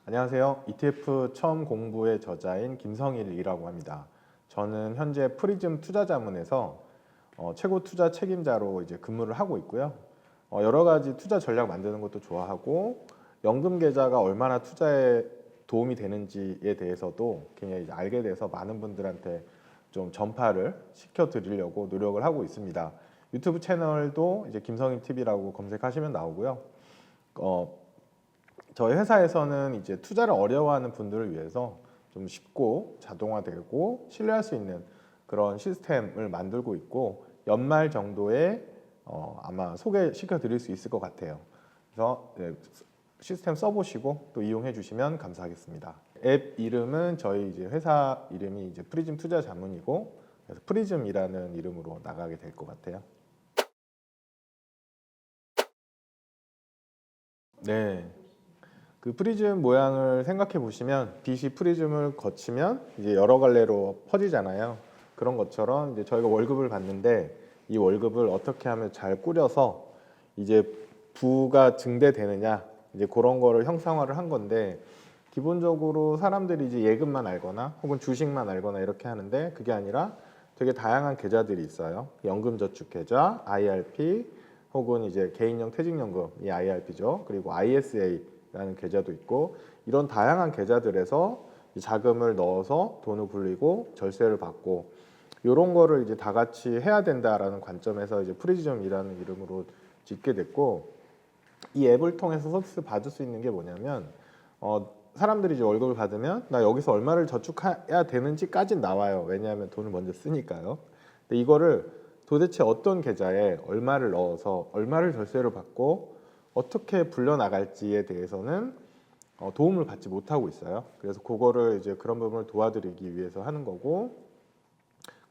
안녕하세요. ETF 처음 공부의 저자인 김성일이라고 합니다. 저는 현재 프리즘 투자자문에서 최고 투자 책임자로 이제 근무를 하고 있고요. 여러 가지 투자 전략 만드는 것도 좋아하고 연금 계좌가 얼마나 투자에 도움이 되는지에 대해서도 굉장히 이제 알게 돼서 많은 분들한테 좀 전파를 시켜드리려고 노력을 하고 있습니다. 유튜브 채널도 이제 김성일 TV라고 검색하시면 나오고요. 저희 회사에서는 이제 투자를 어려워하는 분들을 위해서 좀 쉽고 자동화되고 신뢰할 수 있는 그런 시스템을 만들고 있고 연말 정도에 아마 소개시켜 드릴 수 있을 것 같아요. 그래서 시스템 써보시고 또 이용해 주시면 감사하겠습니다. 앱 이름은 저희 이제 회사 이름이 이제 프리즘 투자 자문이고 그래서 프리즘이라는 이름으로 나가게 될 것 같아요. 네. 그 프리즘 모양을 생각해 보시면 빛이 프리즘을 거치면 이제 여러 갈래로 퍼지잖아요. 그런 것처럼 이제 저희가 월급을 받는데 이 월급을 어떻게 하면 잘 꾸려서 이제 부가 증대되느냐 이제 그런 거를 형상화를 한 건데 기본적으로 사람들이 이제 예금만 알거나 혹은 주식만 알거나 이렇게 하는데 그게 아니라 되게 다양한 계좌들이 있어요. 연금저축계좌, IRP 혹은 이제 개인형 퇴직연금 이 IRP죠. 그리고 ISA라는 계좌도 있고 이런 다양한 계좌들에서 자금을 넣어서 돈을 굴리고 절세를 받고 이런 거를 이제 다 같이 해야 된다라는 관점에서 이제 프리즘이라는 이름으로 짓게 됐고 이 앱을 통해서 서비스 받을 수 있는 게 뭐냐면 사람들이 이제 월급을 받으면 나 여기서 얼마를 저축해야 되는지까지 나와요. 왜냐하면 돈을 먼저 쓰니까요. 근데 이거를 도대체 어떤 계좌에 얼마를 넣어서 얼마를 절세를 받고 어떻게 불려나갈지에 대해서는 도움을 받지 못하고 있어요. 그래서 그거를 이제 그런 부분을 도와드리기 위해서 하는 거고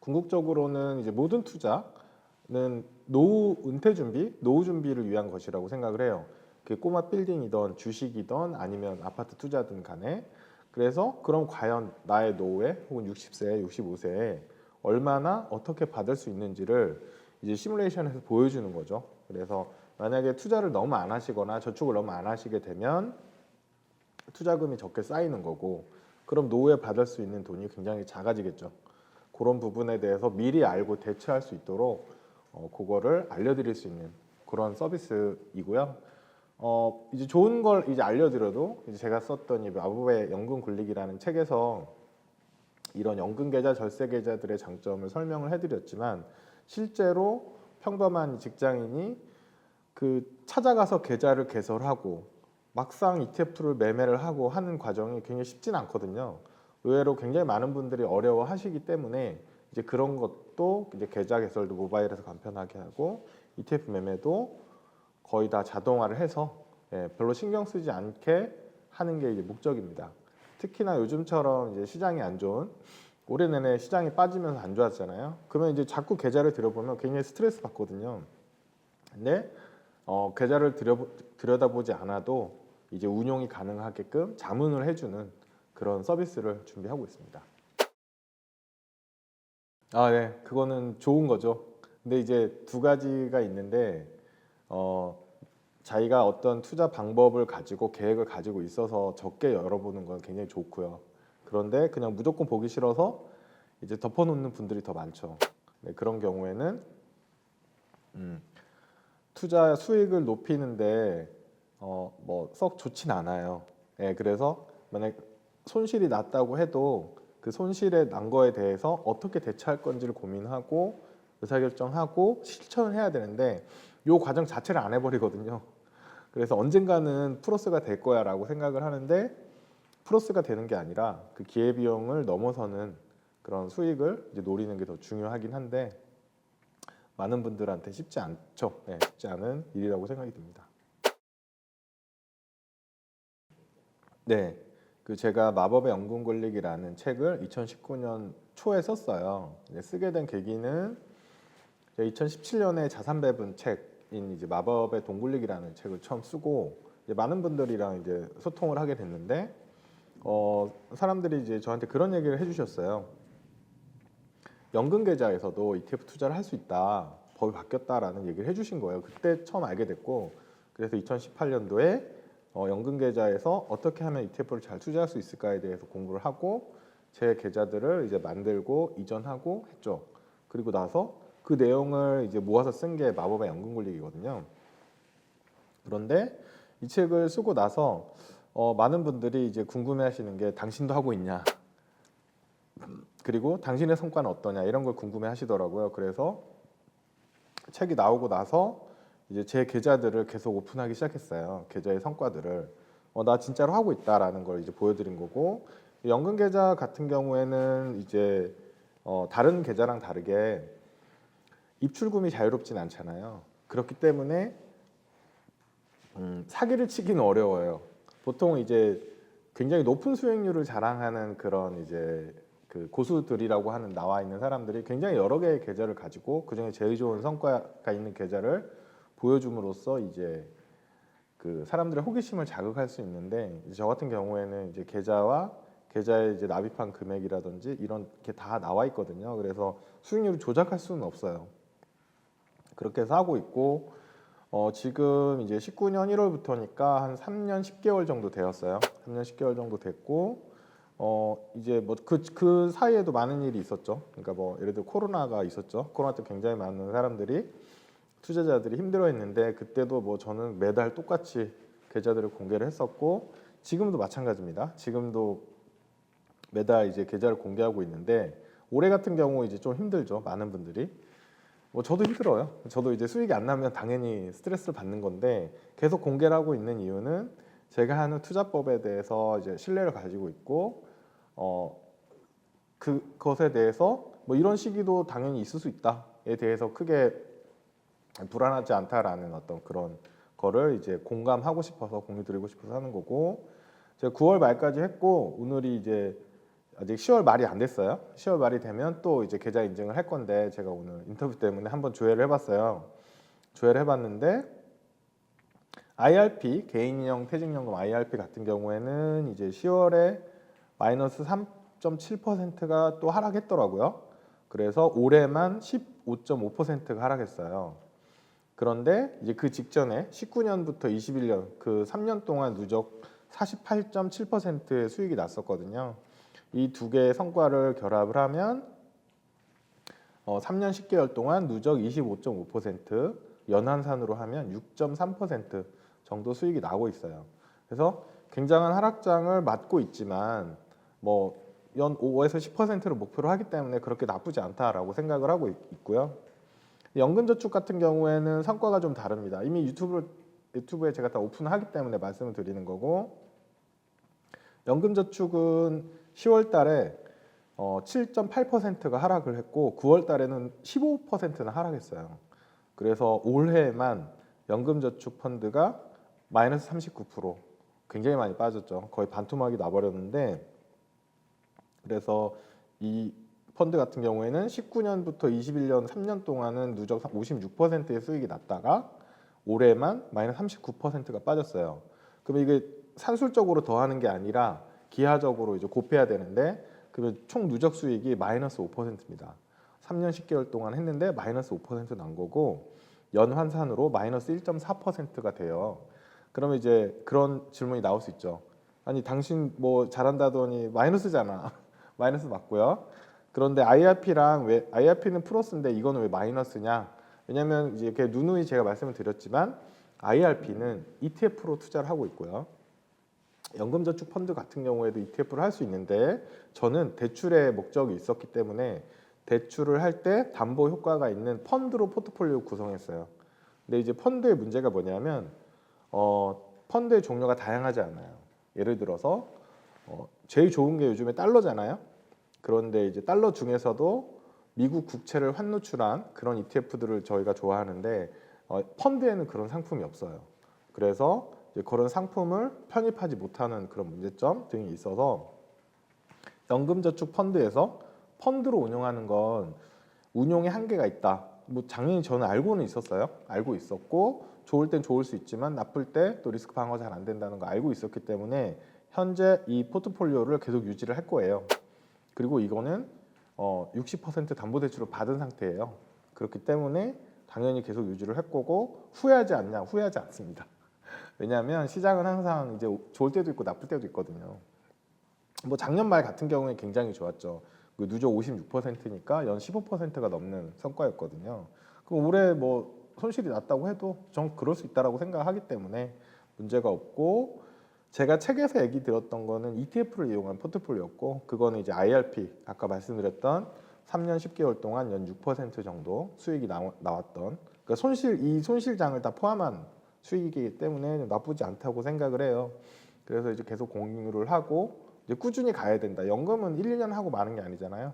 궁극적으로는 이제 모든 투자는 노후 은퇴 준비, 노후 준비를 위한 것이라고 생각을 해요. 그게 꼬마 빌딩이든 주식이든 아니면 아파트 투자든 간에 그래서 그럼 과연 나의 노후에 혹은 60세, 65세에 얼마나 어떻게 받을 수 있는지를 이제 시뮬레이션에서 보여주는 거죠. 그래서 만약에 투자를 너무 안 하시거나 저축을 너무 안 하시게 되면 투자금이 적게 쌓이는 거고 그럼 노후에 받을 수 있는 돈이 굉장히 작아지겠죠. 그런 부분에 대해서 미리 알고 대처할 수 있도록 그거를 알려드릴 수 있는 그런 서비스이고요. 이제 좋은 걸 이제 알려드려도 이제 제가 썼던 이 마법의 연금 굴리기라는 책에서 이런 연금 계좌, 절세 계좌들의 장점을 설명을 해드렸지만 실제로 평범한 직장인이 그 찾아가서 계좌를 개설하고 막상 ETF를 매매를 하고 하는 과정이 굉장히 쉽진 않거든요. 의외로 굉장히 많은 분들이 어려워하시기 때문에 이제 그런 것도 이제 계좌 개설도 모바일에서 간편하게 하고 ETF 매매도 거의 다 자동화를 해서 별로 신경 쓰지 않게 하는 게 이제 목적입니다. 특히나 요즘처럼 이제 시장이 안 좋은 올해 내내 시장이 빠지면서 안 좋았잖아요. 그러면 이제 자꾸 계좌를 들여보면 굉장히 스트레스 받거든요. 근데 계좌를 들여다보지 않아도 이제 운용이 가능하게끔 자문을 해주는 그런 서비스를 준비하고 있습니다. 아, 네, 그거는 좋은 거죠. 근데 이제 두 가지가 있는데 어, 자기가 어떤 투자 방법을 가지고 계획을 가지고 있어서 적게 열어보는 건 굉장히 좋고요. 그런데 그냥 무조건 보기 싫어서 이제 덮어놓는 분들이 더 많죠. 네, 그런 경우에는 음, 투자 수익을 높이는데 뭐 썩 좋진 않아요. 예, 그래서 만약 손실이 났다고 해도 그 손실에 난 거에 대해서 어떻게 대처할 건지를 고민하고 의사결정하고 실천을 해야 되는데 이 과정 자체를 안 해버리거든요. 그래서 언젠가는 플러스가 될 거야라고 생각을 하는데 플러스가 되는 게 아니라 그 기회비용을 넘어서는 그런 수익을 이제 노리는 게 더 중요하긴 한데 많은 분들한테 쉽지 않죠. 네, 쉽지 않은 일이라고 생각이 듭니다. 네, 그 제가 마법의 연금 권리기라는 책을 2019년 초에 썼어요. 쓰게 된 계기는 2017년에 자산 배분 책인 이제 마법의 돈 굴리기라는 책을 처음 쓰고 이제 많은 분들이랑 이제 소통을 하게 됐는데 사람들이 이제 저한테 그런 얘기를 해주셨어요. 연금 계좌에서도 ETF 투자를 할 수 있다. 법이 바뀌었다라는 얘기를 해주신 거예요. 그때 처음 알게 됐고 그래서 2018년도에 연금 계좌에서 어떻게 하면 ETF를 잘 투자할 수 있을까에 대해서 공부를 하고 제 계좌들을 이제 만들고 이전하고 했죠. 그리고 나서 그 내용을 이제 모아서 쓴 게 마법의 연금 굴리기거든요. 그런데 이 책을 쓰고 나서 많은 분들이 이제 궁금해하시는 게 당신도 하고 있냐? 그리고 당신의 성과는 어떠냐? 이런 걸 궁금해하시더라고요. 그래서 책이 나오고 나서 이제 제 계좌들을 계속 오픈하기 시작했어요. 계좌의 성과들을 나 진짜로 하고 있다라는 걸 이제 보여드린 거고 연금 계좌 같은 경우에는 이제 다른 계좌랑 다르게 입출금이 자유롭진 않잖아요. 그렇기 때문에 사기를 치기는 어려워요. 보통 이제 굉장히 높은 수익률을 자랑하는 그런 이제 그 고수들이라고 하는 나와 있는 사람들이 굉장히 여러 개의 계좌를 가지고 그중에 제일 좋은 성과가 있는 계좌를 보여줌으로써 이제 그 사람들의 호기심을 자극할 수 있는데 이제 저 같은 경우에는 이제 계좌와 계좌에 이제 납입한 금액이라든지 이런 게 다 나와 있거든요. 그래서 수익률을 조작할 수는 없어요. 그렇게 해서 하고 있고 지금 이제 19년 1월부터니까 한 3년 10개월 정도 되었어요. 3년 10개월 정도 됐고 이제 뭐 그 사이에도 많은 일이 있었죠. 그러니까 뭐 예를 들어 코로나가 있었죠. 코로나 때 굉장히 많은 사람들이 투자자들이 힘들어했는데 그때도 뭐 저는 매달 똑같이 계좌들을 공개를 했었고 지금도 마찬가지입니다. 지금도 매달 이제 계좌를 공개하고 있는데 올해 같은 경우 이제 좀 힘들죠. 많은 분들이. 뭐 저도 힘들어요. 저도 이제 수익이 안 나면 당연히 스트레스를 받는 건데 계속 공개를 하고 있는 이유는 제가 하는 투자법에 대해서 이제 신뢰를 가지고 있고 그것에 대해서 뭐 이런 시기도 당연히 있을 수 있다에 대해서 크게 불안하지 않다라는 어떤 그런 거를 이제 공감하고 싶어서 공유드리고 싶어서 하는 거고 제가 9월 말까지 했고 오늘이 이제 아직 10월 말이 안 됐어요. 10월 말이 되면 또 이제 계좌 인증을 할 건데 제가 오늘 인터뷰 때문에 한번 조회를 해봤어요. 조회를 해봤는데 IRP 개인형 퇴직연금 IRP 같은 경우에는 이제 10월에 마이너스 3.7%가 또 하락했더라고요. 그래서 올해만 15.5%가 하락했어요. 그런데 이제 그 직전에 19년부터 21년 그 3년 동안 누적 48.7%의 수익이 났었거든요. 이 두 개의 성과를 결합을 하면 3년 10개월 동안 누적 25.5%, 연환산으로 하면 6.3% 정도 수익이 나고 있어요. 그래서 굉장한 하락장을 맞고 있지만 뭐 연 5에서 10%를 목표로 하기 때문에 그렇게 나쁘지 않다라고 생각을 하고 있고요. 연금저축 같은 경우에는 성과가 좀 다릅니다. 이미 유튜브에 제가 다 오픈하기 때문에 말씀을 드리는 거고 연금저축은 10월 달에 7.8%가 하락을 했고 9월 달에는 15%나 하락했어요. 그래서 올해만 연금저축 펀드가 마이너스 39% 굉장히 많이 빠졌죠. 거의 반토막이 나버렸는데 그래서 이 펀드 같은 경우에는 19년부터 21년 3년 동안은 누적 56%의 수익이 났다가 올해만 마이너스 39%가 빠졌어요. 그럼 이게 산술적으로 더하는 게 아니라 기하적으로 이제 곱해야 되는데 그러면 총 누적 수익이 마이너스 5%입니다. 3년 10개월 동안 했는데 마이너스 5%난 거고 연환산으로 마이너스 1.4%가 돼요. 그러면 이제 그런 질문이 나올 수 있죠. 아니 당신 뭐 잘한다더니 마이너스잖아. 마이너스 맞고요. 그런데 IRP랑 왜 IRP는 플러스인데 이거는 왜 마이너스냐? 왜냐하면 이제 이렇게 누누이 제가 말씀을 드렸지만 IRP는 ETF로 투자를 하고 있고요. 연금저축 펀드 같은 경우에도 ETF를 할 수 있는데 저는 대출의 목적이 있었기 때문에 대출을 할 때 담보 효과가 있는 펀드로 포트폴리오 구성했어요. 근데 이제 펀드의 문제가 뭐냐면 펀드의 종류가 다양하지 않아요. 예를 들어서 제일 좋은 게 요즘에 달러잖아요. 그런데 이제 달러 중에서도 미국 국채를 환노출한 그런 ETF들을 저희가 좋아하는데 펀드에는 그런 상품이 없어요. 그래서 이제 그런 상품을 편입하지 못하는 그런 문제점 등이 있어서 연금저축 펀드에서 펀드로 운용하는 건 운용의 한계가 있다. 뭐 당연히 저는 알고는 있었어요. 알고 있었고 좋을 땐 좋을 수 있지만 나쁠 때 또 리스크 방어가 잘 안 된다는 거 알고 있었기 때문에 현재 이 포트폴리오를 계속 유지를 할 거예요. 그리고 이거는 60% 담보대출을 받은 상태예요. 그렇기 때문에 당연히 계속 유지를 할 거고 후회하지 않냐? 후회하지 않습니다. 왜냐하면 시장은 항상 이제 좋을 때도 있고 나쁠 때도 있거든요. 뭐 작년 말 같은 경우에 굉장히 좋았죠. 그 누적 56%니까 연 15%가 넘는 성과였거든요. 그럼 올해 뭐 손실이 났다고 해도 전 그럴 수 있다라고 생각하기 때문에 문제가 없고, 제가 책에서 얘기 들었던 거는 ETF를 이용한 포트폴리오였고, 그거는 이제 IRP 아까 말씀드렸던 3년 10개월 동안 연 6% 정도 수익이 나왔던, 그러니까 이 손실장을 다 포함한 수익이기 때문에 나쁘지 않다고 생각을 해요. 그래서 이제 계속 공유를 하고 이제 꾸준히 가야 된다. 연금은 1, 2년 하고 마는 게 아니잖아요.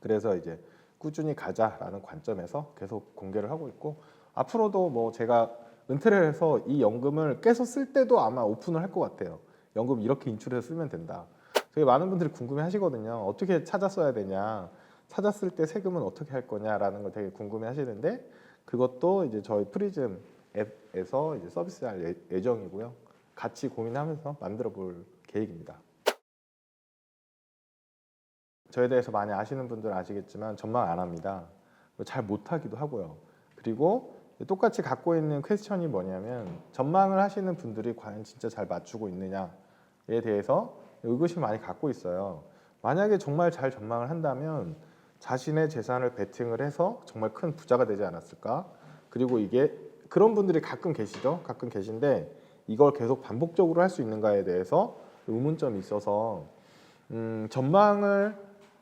그래서 이제 꾸준히 가자라는 관점에서 계속 공개를 하고 있고, 앞으로도 뭐 제가 은퇴를 해서 이 연금을 계속 쓸 때도 아마 오픈을 할 것 같아요. 연금 이렇게 인출해서 쓰면 된다. 되게 많은 분들이 궁금해 하시거든요. 어떻게 찾아 써야 되냐, 찾았을 때 세금은 어떻게 할 거냐라는 걸 되게 궁금해 하시는데, 그것도 이제 저희 프리즘 앱에서 이제 서비스할 예정이고요. 같이 고민하면서 만들어 볼 계획입니다. 저에 대해서 많이 아시는 분들은 아시겠지만 전망 안 합니다. 잘 못하기도 하고요. 그리고 똑같이 갖고 있는 퀘스천이 뭐냐면, 전망을 하시는 분들이 과연 진짜 잘 맞추고 있느냐에 대해서 의구심을 많이 갖고 있어요. 만약에 정말 잘 전망을 한다면 자신의 재산을 베팅을 해서 정말 큰 부자가 되지 않았을까? 그리고 이게 그런 분들이 가끔 계시죠? 가끔 계신데 이걸 계속 반복적으로 할 수 있는가에 대해서 의문점이 있어서,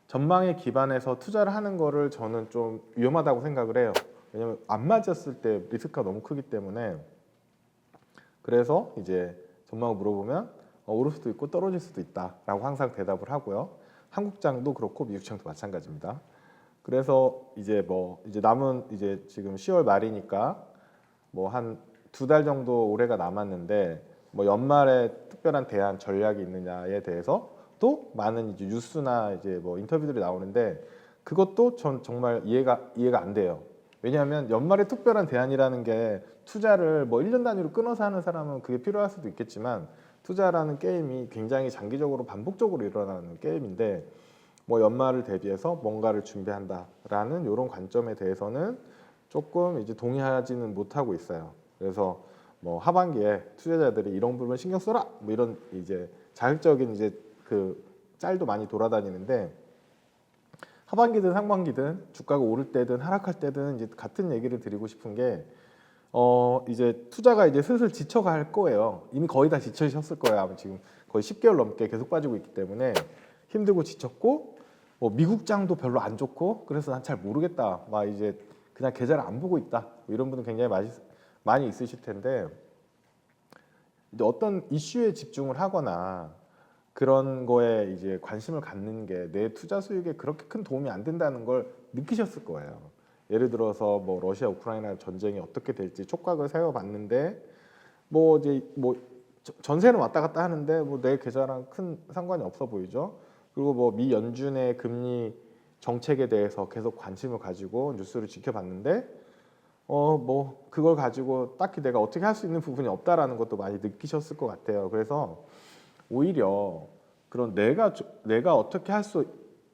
전망에 기반해서 투자를 하는 거를 저는 좀 위험하다고 생각을 해요. 왜냐면 안 맞았을 때 리스크가 너무 크기 때문에. 그래서 이제 전망을 물어보면 오를 수도 있고 떨어질 수도 있다라고 항상 대답을 하고요. 한국장도 그렇고 미국장도 마찬가지입니다. 그래서 이제 남은 이제 지금 10월 말이니까 뭐 한 2달 정도 올해가 남았는데, 뭐 연말에 특별한 대안 전략이 있느냐에 대해서 또 많은 이제 뉴스나 이제 뭐 인터뷰들이 나오는데, 그것도 전 정말 이해가 안 돼요. 왜냐하면 연말에 특별한 대안이라는 게, 투자를 뭐 1년 단위로 끊어서 하는 사람은 그게 필요할 수도 있겠지만, 투자라는 게임이 굉장히 장기적으로 반복적으로 일어나는 게임인데, 뭐 연말을 대비해서 뭔가를 준비한다라는 이런 관점에 대해서는 조금 이제 동의하지는 못하고 있어요. 그래서 뭐 하반기에 투자자들이 이런 부분 신경 써라, 뭐 이런 이제 자극적인 이제 그 짤도 많이 돌아다니는데, 하반기든 상반기든 주가가 오를 때든 하락할 때든 이제 같은 얘기를 드리고 싶은 게, 이제 투자가 이제 슬슬 지쳐갈 거예요. 이미 거의 다 지쳐셨을 거예요. 아마 지금 거의 10개월 넘게 계속 빠지고 있기 때문에 힘들고 지쳤고, 뭐 미국장도 별로 안 좋고, 그래서 난 잘 모르겠다, 막 이제 그냥 계좌를 안 보고 있다, 뭐 이런 분들 굉장히 많이 있으실 텐데, 이제 어떤 이슈에 집중을 하거나 그런 거에 이제 관심을 갖는 게 내 투자 수익에 그렇게 큰 도움이 안 된다는 걸 느끼셨을 거예요. 예를 들어서 뭐 러시아 우크라이나 전쟁이 어떻게 될지 촉각을 세워봤는데, 뭐 이제 뭐 전세는 왔다 갔다 하는데 뭐 내 계좌랑 큰 상관이 없어 보이죠. 그리고 뭐 미 연준의 금리 정책에 대해서 계속 관심을 가지고 뉴스를 지켜봤는데, 뭐 그걸 가지고 딱히 내가 어떻게 할 수 있는 부분이 없다라는 것도 많이 느끼셨을 것 같아요. 그래서 오히려 그런 내가 어떻게 할 수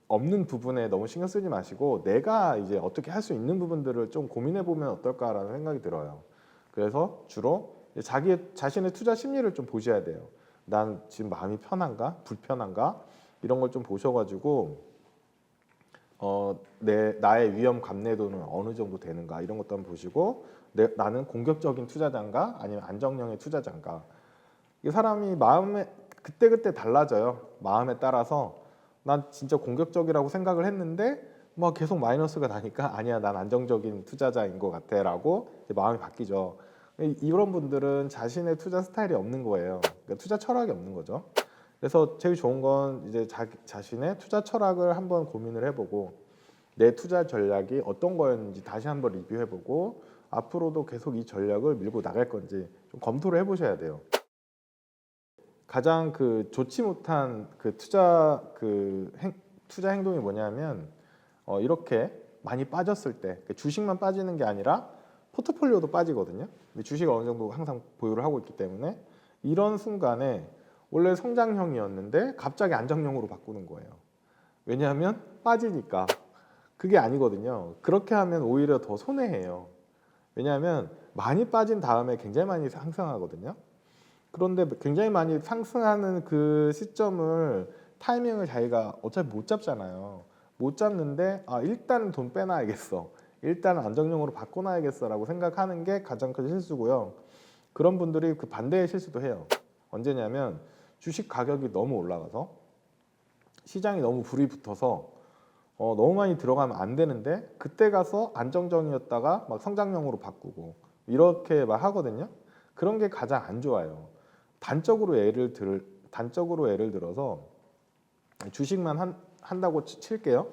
없는 부분에 너무 신경 쓰지 마시고, 내가 이제 어떻게 할 수 있는 부분들을 좀 고민해 보면 어떨까라는 생각이 들어요. 그래서 주로 자신의 투자 심리를 좀 보셔야 돼요. 난 지금 마음이 편한가, 불편한가, 이런 걸 좀 보셔가지고 나의 위험 감내도는 어느 정도 되는가, 이런 것도 한번 보시고, 나는 공격적인 투자자인가 아니면 안정형의 투자자인가. 이 사람이 마음에 그때그때 달라져요. 마음에 따라서 난 진짜 공격적이라고 생각을 했는데 뭐 계속 마이너스가 나니까, 아니야 난 안정적인 투자자인 것 같아 라고 마음이 바뀌죠. 이런 분들은 자신의 투자 스타일이 없는 거예요. 그러니까 투자 철학이 없는 거죠. 그래서 제일 좋은 건 이제 자신의 투자 철학을 한번 고민을 해보고, 내 투자 전략이 어떤 거였는지 다시 한번 리뷰해보고, 앞으로도 계속 이 전략을 밀고 나갈 건지 좀 검토를 해보셔야 돼요. 가장 그 좋지 못한 그 투자 행동이 뭐냐면, 이렇게 많이 빠졌을 때, 주식만 빠지는 게 아니라 포트폴리오도 빠지거든요. 주식을 어느 정도 항상 보유를 하고 있기 때문에, 이런 순간에 원래 성장형이었는데 갑자기 안정형으로 바꾸는 거예요. 왜냐하면 빠지니까. 그게 아니거든요. 그렇게 하면 오히려 더 손해해요. 왜냐하면 많이 빠진 다음에 굉장히 많이 상승하거든요. 그런데 굉장히 많이 상승하는 그 시점을 타이밍을 자기가 어차피 못 잡잖아요. 못 잡는데 일단 돈 빼놔야겠어. 일단 안정형으로 바꿔놔야겠어라고 생각하는 게 가장 큰 실수고요. 그런 분들이 그 반대의 실수도 해요. 언제냐면 주식 가격이 너무 올라가서 시장이 너무 불이 붙어서 너무 많이 들어가면 안 되는데 그때 가서 안정적이었다가 막 성장형으로 바꾸고 이렇게 막 하거든요. 그런 게 가장 안 좋아요. 단적으로 예를 들어서 주식만 한다고 칠게요.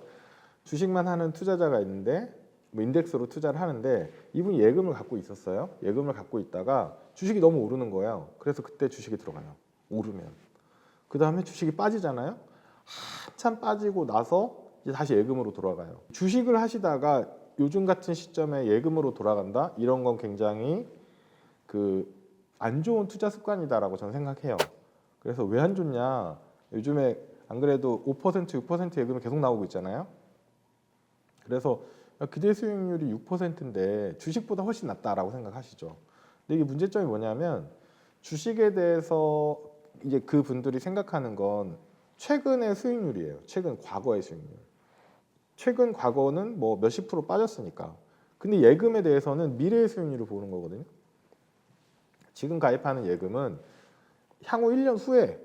주식만 하는 투자자가 있는데 뭐 인덱스로 투자를 하는데 이분이 예금을 갖고 있었어요. 예금을 갖고 있다가 주식이 너무 오르는 거예요. 그래서 그때 주식이 들어가요. 오르면. 그 다음에 주식이 빠지잖아요. 한참 빠지고 나서 이제 다시 예금으로 돌아가요. 주식을 하시다가 요즘 같은 시점에 예금으로 돌아간다? 이런 건 굉장히 안 좋은 투자 습관이다라고 저는 생각해요. 그래서 왜 안 좋냐? 요즘에 안 그래도 5%, 6% 예금이 계속 나오고 있잖아요. 그래서 기대 수익률이 6%인데 주식보다 훨씬 낫다라고 생각하시죠. 근데 이게 문제점이 뭐냐면 주식에 대해서 이제 그 분들이 생각하는 건 최근의 수익률이에요. 최근 과거의 수익률. 최근 과거는 뭐 몇십 프로 빠졌으니까. 근데 예금에 대해서는 미래의 수익률을 보는 거거든요. 지금 가입하는 예금은 향후 1년 후에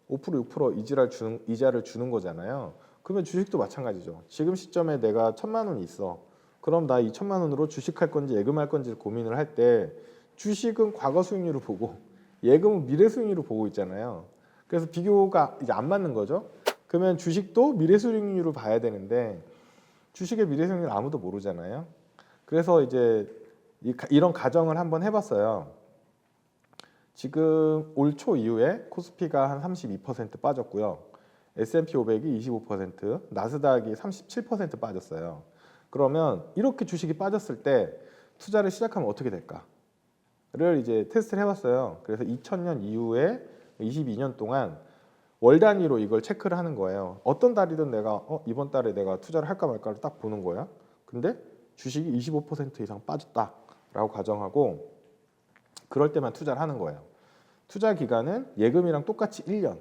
5% 6% 이자를 주는 거잖아요. 그러면 주식도 마찬가지죠. 지금 시점에 내가 1,000만 원이 있어. 그럼 나 이 1,000만 원으로 주식할 건지 예금할 건지 고민을 할 때 주식은 과거 수익률을 보고 예금은 미래 수익률을 보고 있잖아요. 그래서 비교가 이제 안 맞는 거죠. 그러면 주식도 미래 수익률을 봐야 되는데 주식의 미래 수익률 아무도 모르잖아요. 그래서 이제 이런 가정을 한번 해봤어요. 지금 올 초 이후에 코스피가 한 32% 빠졌고요. S&P 500이 25%, 나스닥이 37% 빠졌어요. 그러면 이렇게 주식이 빠졌을 때 투자를 시작하면 어떻게 될까를 이제 테스트를 해봤어요. 그래서 2000년 이후에 22년 동안 월 단위로 이걸 체크를 하는 거예요. 어떤 달이든 내가 이번 달에 내가 투자를 할까 말까를 딱 보는 거야. 근데 주식이 25% 이상 빠졌다라고 가정하고 그럴 때만 투자를 하는 거예요. 투자 기간은 예금이랑 똑같이 1년.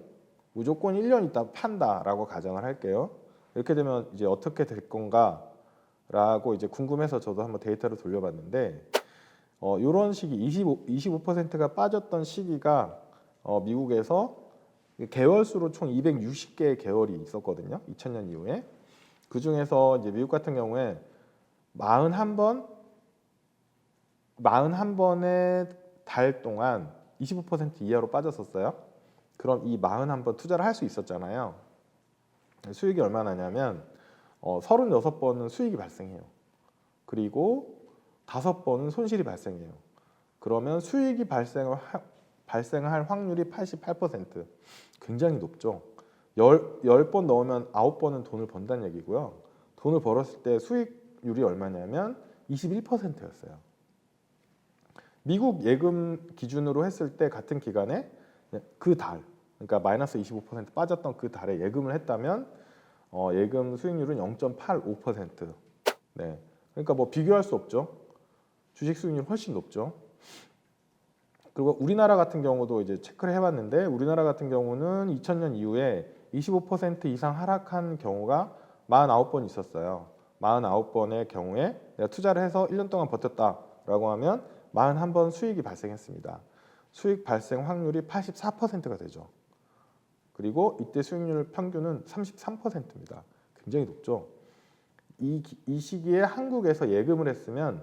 무조건 1년 있다 판다라고 가정을 할게요. 이렇게 되면 이제 어떻게 될 건가라고 이제 궁금해서 저도 한번 데이터를 돌려봤는데 이런 시기 25%가 빠졌던 시기가 미국에서 개월수로 총 260개의 개월이 있었거든요. 2000년 이후에. 그 중에서 이제 미국 같은 경우에 41번의 달 동안 25% 이하로 빠졌었어요. 그럼 이 41번 투자를 할 수 있었잖아요. 수익이 얼마나 나냐면 36번은 수익이 발생해요. 그리고 5번은 손실이 발생해요. 그러면 수익이 발생할 확률이 88%. 굉장히 높죠. 10번 넣으면 9번은 돈을 번다는 얘기고요. 돈을 벌었을 때 수익률이 얼마냐면 21%였어요. 미국 예금 기준으로 했을 때 같은 기간에 그 달, 그러니까 마이너스 25% 빠졌던 그 달에 예금을 했다면 예금 수익률은 0.85%. 네, 그러니까 뭐 비교할 수 없죠. 주식 수익률 훨씬 높죠. 그리고 우리나라 같은 경우도 이제 체크를 해봤는데 우리나라 같은 경우는 2000년 이후에 25% 이상 하락한 경우가 49번 있었어요. 49번의 경우에 내가 투자를 해서 1년 동안 버텼다라고 하면 41번 수익이 발생했습니다. 수익 발생 확률이 84%가 되죠. 그리고 이때 수익률 평균은 33%입니다. 굉장히 높죠. 이 시기에 한국에서 예금을 했으면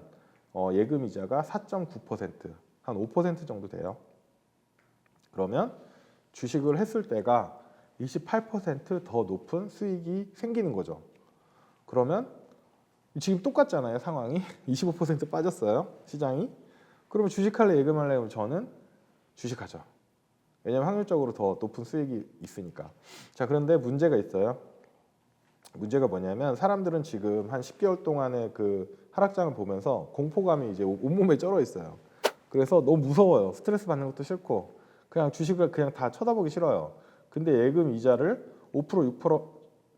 예금 이자가 4.9%, 한 5% 정도 돼요. 그러면 주식을 했을 때가 28% 더 높은 수익이 생기는 거죠. 그러면 지금 똑같잖아요, 상황이. 25% 빠졌어요, 시장이. 그러면 주식할래, 예금할래? 그럼 저는 주식하죠. 왜냐하면 확률적으로 더 높은 수익이 있으니까. 자, 그런데 문제가 있어요. 문제가 뭐냐면 사람들은 지금 한 10개월 동안의 그 하락장을 보면서 공포감이 이제 온몸에 쩔어 있어요. 그래서 너무 무서워요. 스트레스 받는 것도 싫고 그냥 주식을 그냥 다 쳐다보기 싫어요. 근데 예금 이자를 5% 6%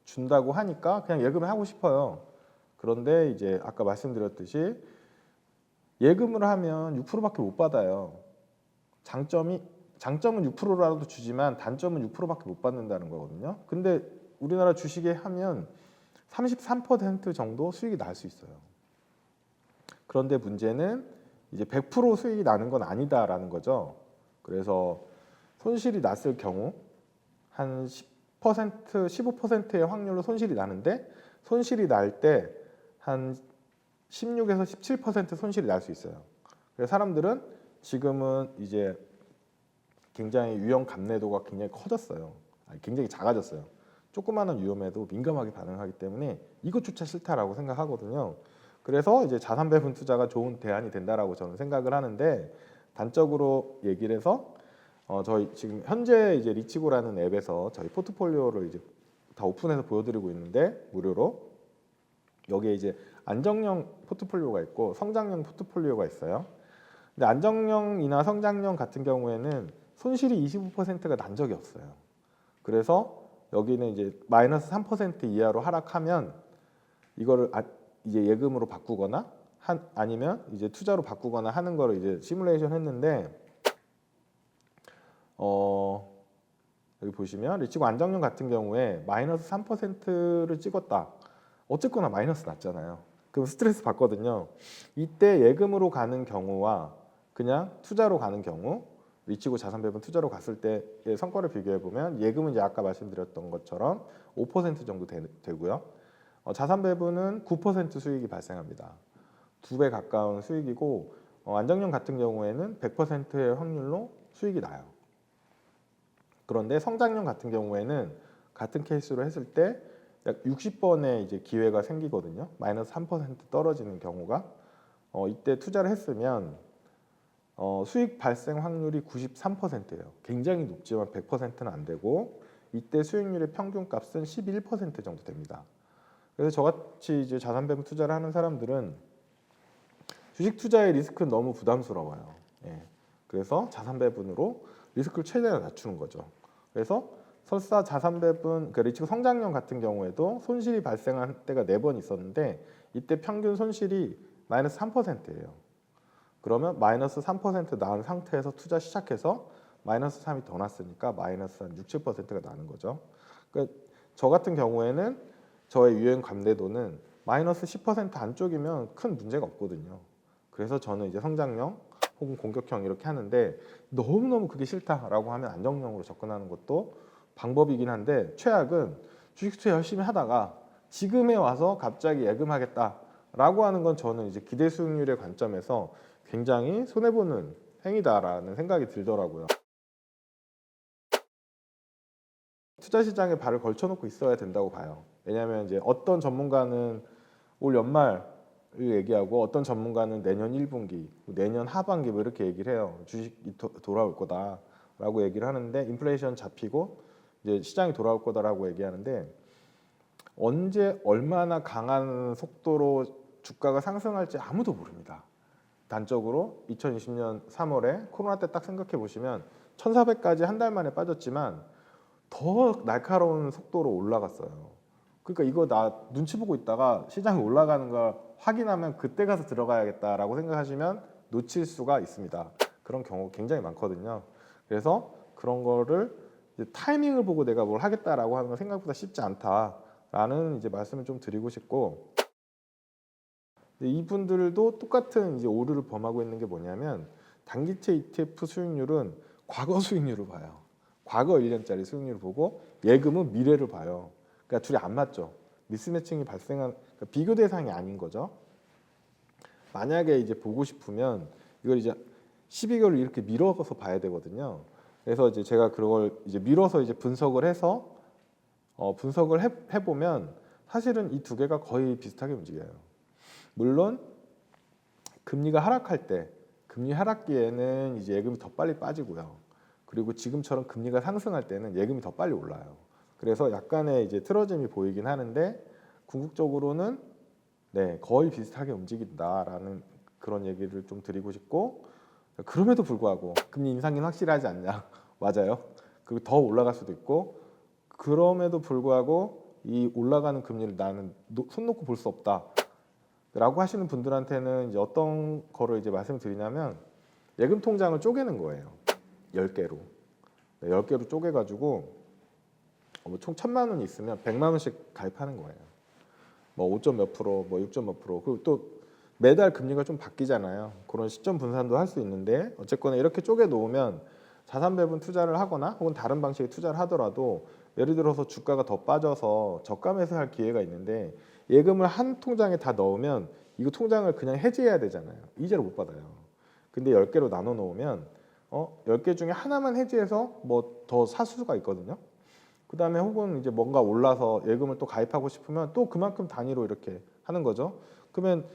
준다고 하니까 그냥 예금을 하고 싶어요. 그런데 이제 아까 말씀드렸듯이 예금을 하면 6%밖에 못 받아요. 장점은 6%라도 주지만 단점은 6%밖에 못 받는다는 거거든요. 근데 우리나라 주식에 하면 33% 정도 수익이 날 수 있어요. 그런데 문제는 이제 100% 수익이 나는 건 아니다라는 거죠. 그래서 손실이 났을 경우 한 10%, 15%의 확률로 손실이 나는데 손실이 날 때 한 16에서 17% 손실이 날 수 있어요. 그래서 사람들은 지금은 이제 굉장히 위험 감내도가 굉장히 커졌어요. 굉장히 작아졌어요. 조그마한 위험에도 민감하게 반응하기 때문에 이것조차 싫다라고 생각하거든요. 그래서 이제 자산 배분 투자가 좋은 대안이 된다라고 저는 생각을 하는데 단적으로 얘기를 해서 저희 지금 현재 이제 리치고라는 앱에서 저희 포트폴리오를 이제 다 오픈해서 보여드리고 있는데 무료로 여기에 이제 안정형 포트폴리오가 있고 성장형 포트폴리오가 있어요. 근데 안정형이나 성장형 같은 경우에는 손실이 25%가 난 적이 없어요. 그래서 여기는 이제 마이너스 3% 이하로 하락하면 이거를 이제 예금으로 바꾸거나 아니면 이제 투자로 바꾸거나 하는 거를 이제 시뮬레이션 했는데 여기 보시면 리치고 안정형 같은 경우에 마이너스 3%를 찍었다. 어쨌거나 마이너스 났잖아요. 그럼 스트레스 받거든요. 이때 예금으로 가는 경우와 그냥 투자로 가는 경우 리치고 자산 배분 투자로 갔을 때의 성과를 비교해 보면 예금은 이제 아까 말씀드렸던 것처럼 5% 정도 되고요. 자산 배분은 9% 수익이 발생합니다. 2배 가까운 수익이고 안정형 같은 경우에는 100%의 확률로 수익이 나요. 그런데 성장형 같은 경우에는 같은 케이스로 했을 때 약 60번의 이제 기회가 생기거든요. 마이너스 3% 떨어지는 경우가 이때 투자를 했으면 수익 발생 확률이 93%예요. 굉장히 높지만 100%는 안 되고 이때 수익률의 평균값은 11% 정도 됩니다. 그래서 저같이 이제 자산 배분 투자를 하는 사람들은 주식 투자의 리스크는 너무 부담스러워요. 예. 그래서 자산 배분으로 리스크를 최대한 낮추는 거죠. 그래서 설사 자산 배분, 리치고 성장형 같은 경우에도 손실이 발생한 때가 4번 있었는데 이때 평균 손실이 마이너스 3%예요. 그러면 마이너스 3% 난 상태에서 투자 시작해서 마이너스 3이 더 났으니까 마이너스 한 6, 7%가 나는 거죠. 그러니까 저 같은 경우에는 저의 유행 감내도는 마이너스 10% 안쪽이면 큰 문제가 없거든요. 그래서 저는 이제 성장형 혹은 공격형 이렇게 하는데 너무너무 그게 싫다라고 하면 안정형으로 접근하는 것도 방법이긴 한데 최악은 주식 투자 열심히 하다가 지금에 와서 갑자기 예금하겠다라고 하는 건 저는 이제 기대 수익률의 관점에서 굉장히 손해보는 행위다라는 생각이 들더라고요. 투자 시장에 발을 걸쳐놓고 있어야 된다고 봐요. 왜냐하면 이제 어떤 전문가는 올 연말을 얘기하고 어떤 전문가는 내년 1분기, 내년 하반기 뭐 이렇게 얘기를 해요. 주식이 돌아올 거다라고 얘기를 하는데 인플레이션 잡히고 이제 시장이 돌아올 거다라고 얘기하는데 언제 얼마나 강한 속도로 주가가 상승할지 아무도 모릅니다. 단적으로 2020년 3월에 코로나 때 딱 생각해 보시면 1400까지 한 달 만에 빠졌지만 더 날카로운 속도로 올라갔어요. 그러니까 이거 나 눈치 보고 있다가 시장이 올라가는 걸 확인하면 그때 가서 들어가야겠다라고 생각하시면 놓칠 수가 있습니다. 그런 경우 굉장히 많거든요. 그래서 그런 거를 이제 타이밍을 보고 내가 뭘 하겠다라고 하는 건 생각보다 쉽지 않다라는 이제 말씀을 좀 드리고 싶고 이분들도 똑같은 이제 오류를 범하고 있는 게 뭐냐면 단기채 ETF 수익률은 과거 수익률을 봐요. 과거 1년짜리 수익률을 보고 예금은 미래를 봐요. 그러니까 둘이 안 맞죠. 미스매칭이 발생한 그러니까 비교 대상이 아닌 거죠. 만약에 이제 보고 싶으면 이걸 이제 12개월을 이렇게 밀어서 봐야 되거든요. 그래서 이제 제가 그걸 이제 밀어서 이제 분석을 해서 분석을 해보면 사실은 이 두 개가 거의 비슷하게 움직여요. 물론 금리가 하락할 때 금리 하락기에는 이제 예금이 더 빨리 빠지고요. 그리고 지금처럼 금리가 상승할 때는 예금이 더 빨리 올라요. 그래서 약간의 이제 틀어짐이 보이긴 하는데 궁극적으로는 네, 거의 비슷하게 움직인다라는 그런 얘기를 좀 드리고 싶고 그럼에도 불구하고 금리 인상이 확실하지 않냐? 맞아요. 그리고 더 올라갈 수도 있고 그럼에도 불구하고 이 올라가는 금리를 나는 손 놓고 볼 수 없다. 라고 하시는 분들한테는 이제 어떤 거를 이제 말씀드리냐면 예금 통장을 쪼개는 거예요. 10개로. 10개로 쪼개가지고 총 1,000만 원이 있으면 100만 원씩 가입하는 거예요. 뭐 5점 몇 프로, 뭐 6점 몇 프로. 그리고 또 매달 금리가 좀 바뀌잖아요. 그런 시점 분산도 할 수 있는데 어쨌거나 이렇게 쪼개 놓으면 자산 배분 투자를 하거나 혹은 다른 방식의 투자를 하더라도 예를 들어서 주가가 더 빠져서 저가 매수할 기회가 있는데 예금을 한 통장에 다 넣으면 이거 통장을 그냥 해지해야 되잖아요. 이자를 못 받아요. 근데 10개로 나눠 놓으면 10개 중에 하나만 해지해서 뭐 더 살 수가 있거든요. 그 다음에 혹은 이제 뭔가 올라서 예금을 또 가입하고 싶으면 또 그만큼 단위로 이렇게 하는 거죠. 그러면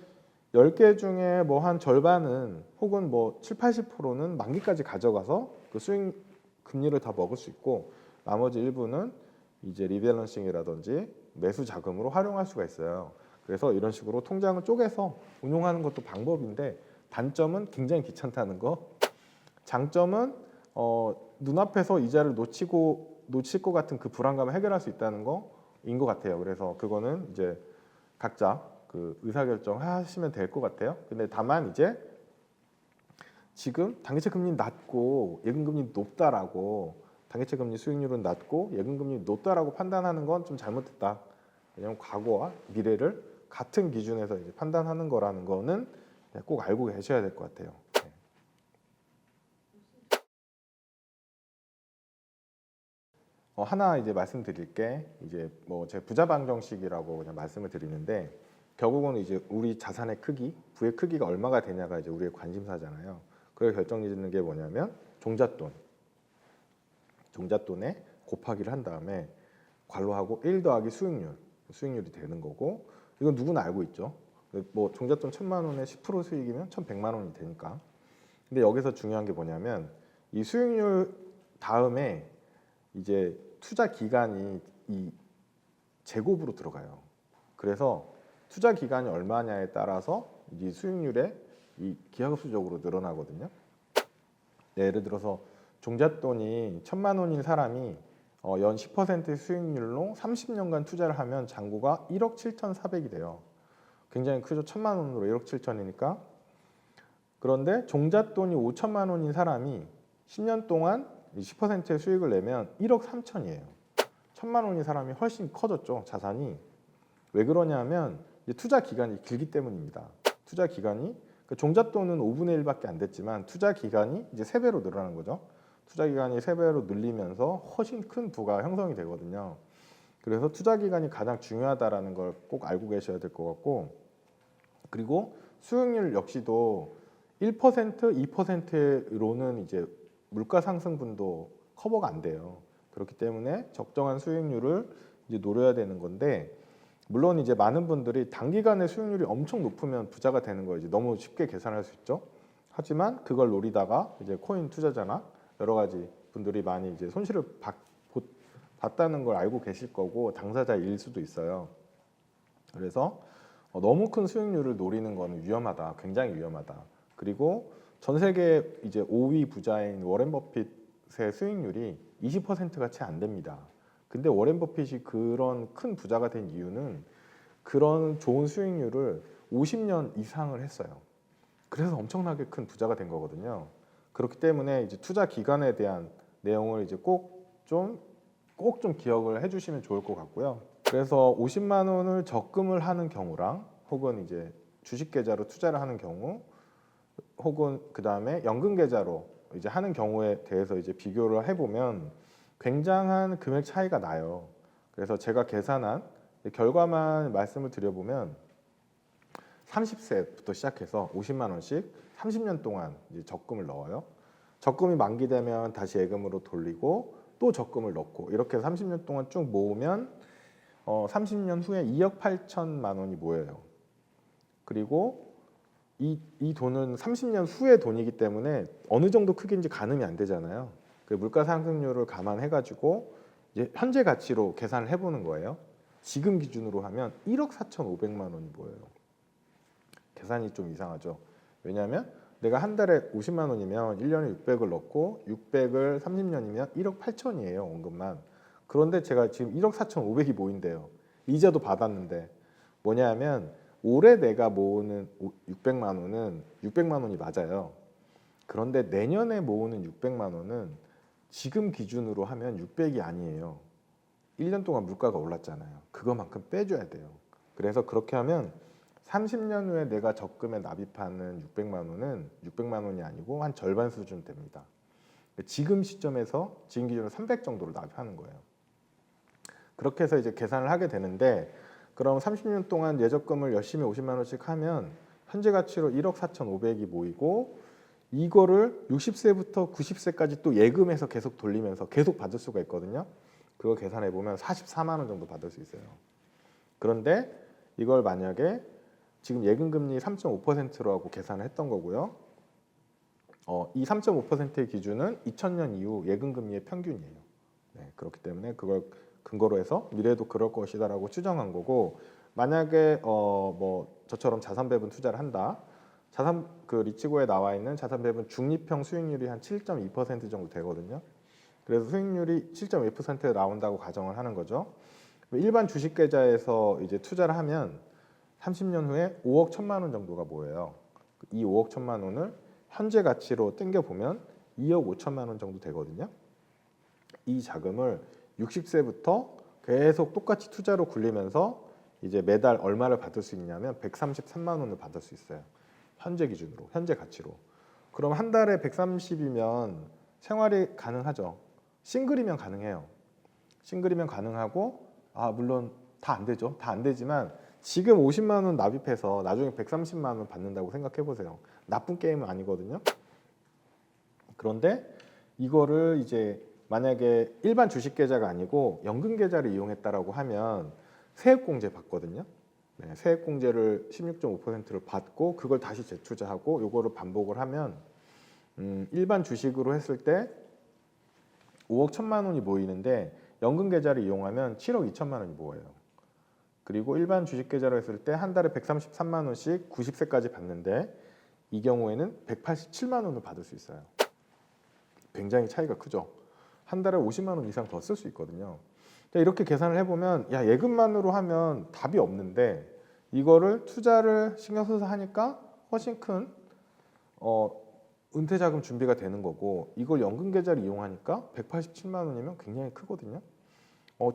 10개 중에 뭐 한 절반은 혹은 뭐 7, 80%는 만기까지 가져가서 그 수익 금리를 다 먹을 수 있고 나머지 일부는 이제 리밸런싱이라든지 매수 자금으로 활용할 수가 있어요. 그래서 이런 식으로 통장을 쪼개서 운용하는 것도 방법인데 단점은 굉장히 귀찮다는 거. 장점은 눈앞에서 이자를 놓칠 것 같은 그 불안감을 해결할 수 있다는 거인 것 같아요. 그래서 그거는 이제 각자 그 의사결정 하시면 될 것 같아요. 근데 다만 이제 지금 당기채 금리 낮고 예금 금리 높다라고 당기채 금리 수익률은 낮고 예금 금리 높다라고 판단하는 건 좀 잘못됐다. 왜냐하면 과거와 미래를 같은 기준에서 이제 판단하는 거라는 거는 꼭 알고 계셔야 될 것 같아요. 하나 이제 말씀드릴 게 이제 뭐 제 부자 방정식이라고 그냥 말씀을 드리는데 결국은 이제 우리 자산의 크기, 부의 크기가 얼마가 되냐가 이제 우리의 관심사잖아요. 그걸 결정짓는 게 뭐냐면 종잣돈에 곱하기를 한 다음에 괄호하고 1 더하기 수익률이 되는 거고 이건 누구나 알고 있죠. 뭐 종잣돈 1,000만 원에 10% 수익이면 1,100만 원이 되니까. 근데 여기서 중요한 게 뭐냐면 이 수익률 다음에 이제 투자 기간이 이 제곱으로 들어가요. 그래서 투자 기간이 얼마냐에 따라서 이 수익률에 이 기하급수적으로 늘어나거든요. 예를 들어서 종잣돈이 1,000만 원인 사람이 연 10% 수익률로 30년간 투자를 하면 잔고가 1억 7,400이 돼요. 굉장히 크죠. 1,000만 원으로 1억 7천이니까. 그런데 종잣돈이 5천만 원인 사람이 10년 동안 10%의 수익을 내면 1억 3천이에요. 1,000만 원인 사람이 훨씬 커졌죠. 자산이. 왜 그러냐면 투자 기간이 길기 때문입니다. 투자 기간이 종잣돈은 5분의 1밖에 안 됐지만 투자 기간이 이제 3배로 늘어나는 거죠. 투자 기간이 3배로 늘리면서 훨씬 큰 부가 형성이 되거든요. 그래서 투자 기간이 가장 중요하다라는 걸 꼭 알고 계셔야 될 것 같고 그리고 수익률 역시도 1%, 2%로는 이제 물가 상승분도 커버가 안 돼요. 그렇기 때문에 적정한 수익률을 이제 노려야 되는 건데 물론 이제 많은 분들이 단기간에 수익률이 엄청 높으면 부자가 되는 거 이제 너무 쉽게 계산할 수 있죠. 하지만 그걸 노리다가 이제 코인 투자자나 여러 가지 분들이 많이 이제 손실을 봤다는 걸 알고 계실 거고 당사자일 수도 있어요. 그래서 너무 큰 수익률을 노리는 거는 위험하다, 굉장히 위험하다. 그리고 전 세계 이제 5위 부자인 워렌 버핏의 수익률이 20%가 채 안 됩니다. 근데 워렌 버핏이 그런 큰 부자가 된 이유는 그런 좋은 수익률을 50년 이상을 했어요. 그래서 엄청나게 큰 부자가 된 거거든요. 그렇기 때문에 이제 투자 기간에 대한 내용을 이제 꼭 좀 기억을 해주시면 좋을 것 같고요. 그래서 50만 원을 적금을 하는 경우랑 혹은 이제 주식 계좌로 투자를 하는 경우 혹은 그 다음에 연금 계좌로 이제 하는 경우에 대해서 이제 비교를 해보면 굉장한 금액 차이가 나요. 그래서 제가 계산한 결과만 말씀을 드려보면 30세부터 시작해서 50만 원씩 30년 동안 이제 적금을 넣어요. 적금이 만기되면 다시 예금으로 돌리고 또 적금을 넣고 이렇게 30년 동안 쭉 모으면 30년 후에 2억 8천만 원이 모여요. 그리고 이 돈은 30년 후의 돈이기 때문에 어느 정도 크기인지 가늠이 안 되잖아요. 그 물가 상승률을 감안해가지고 이제 현재 가치로 계산을 해보는 거예요. 지금 기준으로 하면 1억 4,500만 원이 모여요. 계산이 좀 이상하죠. 왜냐하면 내가 한 달에 50만 원이면 1년에 600을 넣고 600을 30년이면 1억 8천이에요. 원금만. 그런데 제가 지금 1억 4,500이 모인대요. 이자도 받았는데 뭐냐면 올해 내가 모으는 600만 원은 600만 원이 맞아요. 그런데 내년에 모으는 600만 원은 지금 기준으로 하면 600이 아니에요. 1년 동안 물가가 올랐잖아요. 그거만큼 빼줘야 돼요. 그래서 그렇게 하면 30년 후에 내가 적금에 납입하는 600만 원은 600만 원이 아니고 한 절반 수준 됩니다. 지금 시점에서 지금 기준으로 300 정도를 납입하는 거예요. 그렇게 해서 이제 계산을 하게 되는데, 그럼 30년 동안 예적금을 열심히 50만 원씩 하면 현재 가치로 1억 4,500이 모이고, 이거를 60세부터 90세까지 또 예금해서 계속 돌리면서 계속 받을 수가 있거든요. 그거 계산해 보면 44만 원 정도 받을 수 있어요. 그런데 이걸 만약에 지금 예금금리 3.5%로 하고 계산을 했던 거고요. 이 3.5%의 기준은 2000년 이후 예금금리의 평균이에요. 네, 그렇기 때문에 그걸 근거로 해서 미래에도 그럴 것이다라고 추정한 거고, 만약에 뭐 저처럼 자산 배분 투자를 한다. 자산 그 리치고에 나와 있는 자산 배분 중립형 수익률이 한 7.2% 정도 되거든요. 그래서 수익률이 7.1%에 나온다고 가정을 하는 거죠. 일반 주식 계좌에서 이제 투자를 하면 30년 후에 5억 1천만 원 정도가 모여요. 이 5억 1천만 원을 현재 가치로 땡겨 보면 2억 5천만 원 정도 되거든요. 이 자금을 60세부터 계속 똑같이 투자로 굴리면서 이제 매달 얼마를 받을 수 있냐면 133만 원을 받을 수 있어요. 현재 기준으로, 현재 가치로. 그럼 한 달에 130이면 생활이 가능하죠. 싱글이면 가능해요. 싱글이면 가능하고, 물론 다 안 되죠. 다 안 되지만 지금 50만 원 납입해서 나중에 130만 원 받는다고 생각해 보세요. 나쁜 게임은 아니거든요. 그런데 이거를 이제 만약에 일반 주식 계좌가 아니고 연금 계좌를 이용했다라고 하면 세액공제 받거든요. 네, 세액공제를 16.5%를 받고 그걸 다시 재투자하고 요거를 반복을 하면 일반 주식으로 했을 때 5억 1천만 원이 모이는데 연금 계좌를 이용하면 7억 2천만 원이 모여요. 그리고 일반 주식 계좌로 했을 때 한 달에 133만 원씩 90세까지 받는데 이 경우에는 187만 원을 받을 수 있어요. 굉장히 차이가 크죠. 한 달에 50만 원 이상 더 쓸 수 있거든요. 이렇게 계산을 해보면 예금만으로 하면 답이 없는데, 이거를 투자를 신경 써서 하니까 훨씬 큰 은퇴 자금 준비가 되는 거고, 이걸 연금 계좌를 이용하니까 187만 원이면 굉장히 크거든요.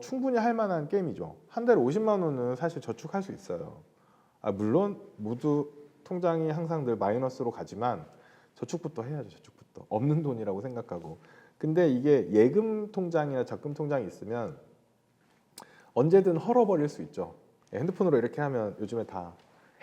충분히 할 만한 게임이죠. 한 달에 50만 원은 사실 저축할 수 있어요. 물론 모두 통장이 항상 늘 마이너스로 가지만 저축부터 해야죠. 저축부터. 없는 돈이라고 생각하고. 근데 이게 예금 통장이나 적금 통장이 있으면 언제든 헐어버릴 수 있죠. 핸드폰으로 이렇게 하면 요즘에 다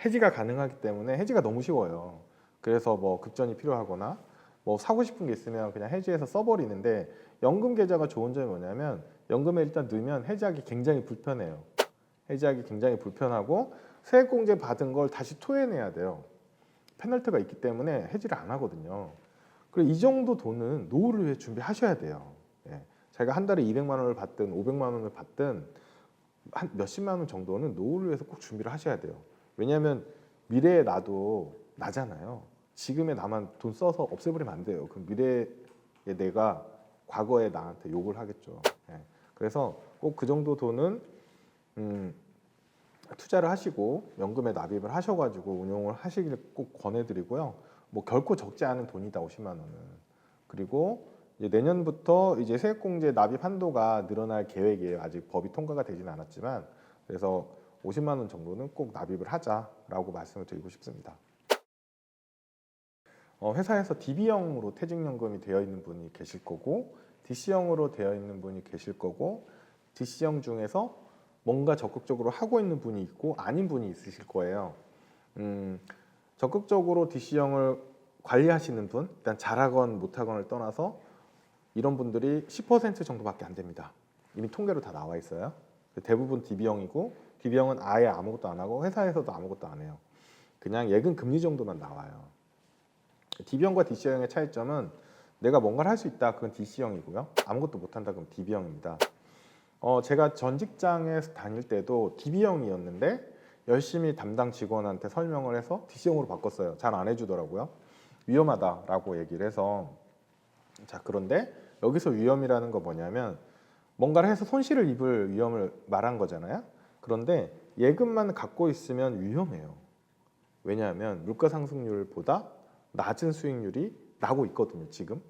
해지가 가능하기 때문에 해지가 너무 쉬워요. 그래서 뭐 급전이 필요하거나 뭐 사고 싶은 게 있으면 그냥 해지해서 써버리는데, 연금 계좌가 좋은 점이 뭐냐면 연금에 일단 넣으면 해지하기 굉장히 불편해요. 해지하기 굉장히 불편하고 세액공제 받은 걸 다시 토해내야 돼요. 페널티가 있기 때문에 해지를 안 하거든요. 그리고 이 정도 돈은 노후를 위해 준비하셔야 돼요. 자기가 한 달에 200만 원을 받든 500만 원을 받든 한 몇십만 원 정도는 노후를 위해서 꼭 준비를 하셔야 돼요. 왜냐하면 미래에 나도 나잖아요. 지금의 나만 돈 써서 없애버리면 안 돼요. 그럼 미래의 내가 과거에 나한테 욕을 하겠죠. 그래서 꼭 그 정도 돈은 투자를 하시고 연금에 납입을 하셔가지고 운용을 하시기를 꼭 권해드리고요. 뭐 결코 적지 않은 돈이다, 50만 원은. 그리고 이제 내년부터 이제 세액공제 납입 한도가 늘어날 계획이에요. 아직 법이 통과가 되지는 않았지만, 그래서 50만 원 정도는 꼭 납입을 하자라고 말씀을 드리고 싶습니다. 회사에서 DB형으로 퇴직연금이 되어 있는 분이 계실 거고, DC형으로 되어 있는 분이 계실 거고, DC형 중에서 뭔가 적극적으로 하고 있는 분이 있고 아닌 분이 있으실 거예요. 적극적으로 DC형을 관리하시는 분, 일단 잘하건 못하건을 떠나서 이런 분들이 10% 정도밖에 안 됩니다. 이미 통계로 다 나와 있어요. 대부분 DB형이고, DB형은 아예 아무것도 안 하고 회사에서도 아무것도 안 해요. 그냥 예금 금리 정도만 나와요. DB형과 DC형의 차이점은 내가 뭔가를 할 수 있다, 그건 DC형이고요. 아무것도 못한다, 그럼 DB형입니다. 제가 전 직장에 다닐 때도 DB형이었는데 열심히 담당 직원한테 설명을 해서 DC형으로 바꿨어요. 잘 안 해주더라고요. 위험하다라고 얘기를 해서. 자, 그런데 여기서 위험이라는 거 뭐냐면 뭔가를 해서 손실을 입을 위험을 말한 거잖아요. 그런데 예금만 갖고 있으면 위험해요. 왜냐하면 물가 상승률보다 낮은 수익률이 나고 있거든요, 지금.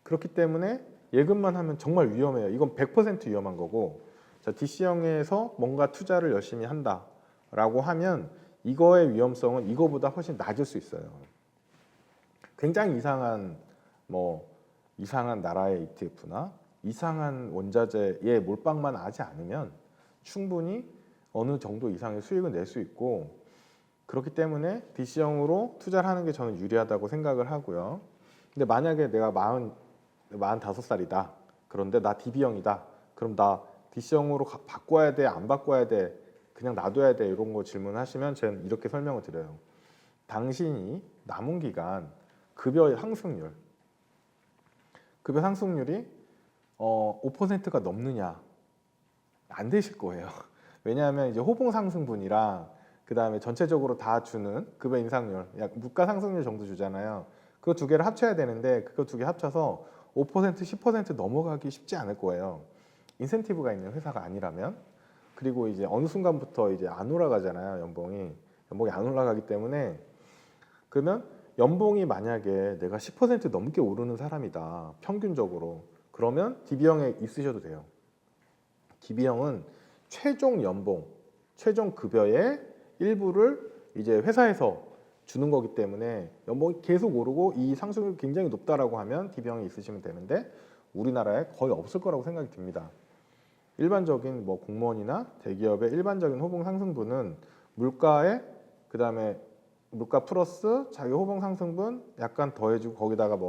그렇기 때문에 예금만 하면 정말 위험해요. 이건 100% 위험한 거고, 자, DC형에서 뭔가 투자를 열심히 한다라고 하면 이거의 위험성은 이거보다 훨씬 낮을 수 있어요. 굉장히 이상한 나라의 ETF나 이상한 원자재에 몰빵만 하지 않으면 충분히 어느 정도 이상의 수익을 낼 수 있고, 그렇기 때문에 DC형으로 투자를 하는 게 저는 유리하다고 생각을 하고요. 근데 만약에 내가 45살이다. 그런데 나 DB형이다. 그럼 나 DC형으로 바꿔야 돼? 안 바꿔야 돼? 그냥 놔둬야 돼? 이런 거 질문하시면 저는 이렇게 설명을 드려요. 당신이 남은 기간 급여 상승률이 5%가 넘느냐? 안 되실 거예요. 왜냐하면 이제 호봉 상승분이랑 그 다음에 전체적으로 다 주는 급여 인상률, 약 물가 상승률 정도 주잖아요. 그 두 개를 합쳐야 되는데 그거 두 개 합쳐서 5%, 10% 넘어가기 쉽지 않을 거예요. 인센티브가 있는 회사가 아니라면. 그리고 이제 어느 순간부터 이제 안 올라가잖아요, 연봉이 안 올라가기 때문에. 그러면 연봉이 만약에 내가 10% 넘게 오르는 사람이다, 평균적으로, 그러면 DB형에 있으셔도 돼요. DB형은 최종 연봉, 최종 급여의 일부를 이제 회사에서 주는 거기 때문에 연봉이 계속 오르고 이 상승률이 굉장히 높다라고 하면 DB형에 있으시면 되는데, 우리나라에 거의 없을 거라고 생각이 듭니다. 일반적인 공무원이나 대기업의 일반적인 호봉 상승분은 물가에, 그 다음에 물가 플러스 자기 호봉 상승분 약간 더해주고, 거기다가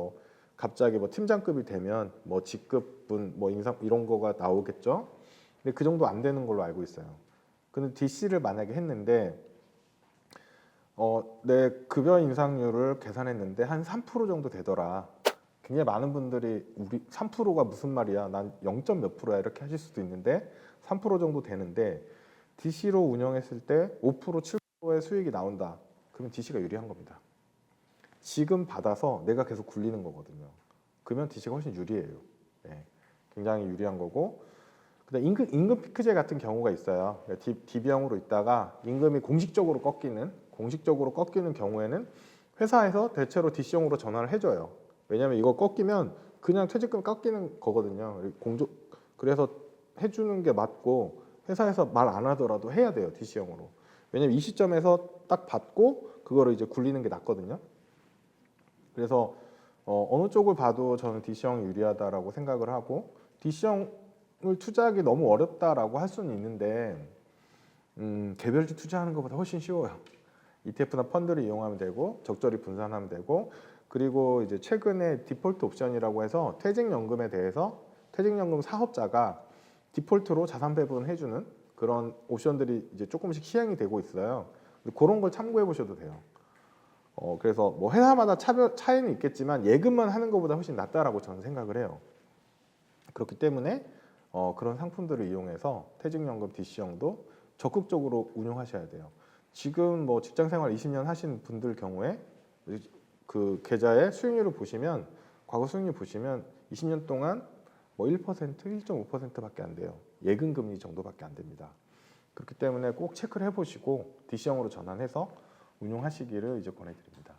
갑자기 팀장급이 되면 직급분 인상 이런 거가 나오겠죠. 근데 그 정도 안 되는 걸로 알고 있어요. 근데 DC를 만약에 했는데 내 급여 인상률을 계산했는데 한 3% 정도 되더라. 굉장히 많은 분들이 우리 3%가 무슨 말이야? 난 0. 몇 %야 이렇게 하실 수도 있는데 3% 정도 되는데 DC로 운영했을 때 5%, 7%의 수익이 나온다. 그러면 DC가 유리한 겁니다. 지금 받아서 내가 계속 굴리는 거거든요. 그러면 DC가 훨씬 유리해요. 네, 굉장히 유리한 거고. 그다음 임금 피크제 같은 경우가 있어요. DB형으로 있다가 임금이 공식적으로 꺾이는 경우에는 회사에서 대체로 DC형으로 전환을 해줘요. 왜냐하면 이거 꺾이면 그냥 퇴직금 깎이는 거거든요. 그래서 해주는 게 맞고, 회사에서 말 안 하더라도 해야 돼요, DC형으로. 왜냐면 이 시점에서 딱 받고 그거를 이제 굴리는 게 낫거든요. 그래서 어느 쪽을 봐도 저는 DC형이 유리하다라고 생각을 하고, DC형을 투자하기 너무 어렵다라고 할 수는 있는데 개별주 투자하는 것보다 훨씬 쉬워요. ETF나 펀드를 이용하면 되고, 적절히 분산하면 되고, 그리고 이제 최근에 디폴트 옵션이라고 해서 퇴직연금에 대해서 퇴직연금 사업자가 디폴트로 자산 배분 해주는 그런 옵션들이 이제 조금씩 시행이 되고 있어요. 그런 걸 참고해 보셔도 돼요. 그래서 회사마다 차이는 있겠지만 예금만 하는 것보다 훨씬 낫다라고 저는 생각을 해요. 그렇기 때문에 그런 상품들을 이용해서 퇴직연금 DC형도 적극적으로 운용하셔야 돼요. 지금 직장생활 20년 하신 분들 경우에 그 계좌의 수익률을 보시면, 과거 수익률 보시면 20년 동안 1%, 1.5%밖에 안 돼요. 예금 금리 정도밖에 안 됩니다. 그렇기 때문에 꼭 체크를 해보시고 DC형으로 전환해서 운용하시기를 이제 권해드립니다.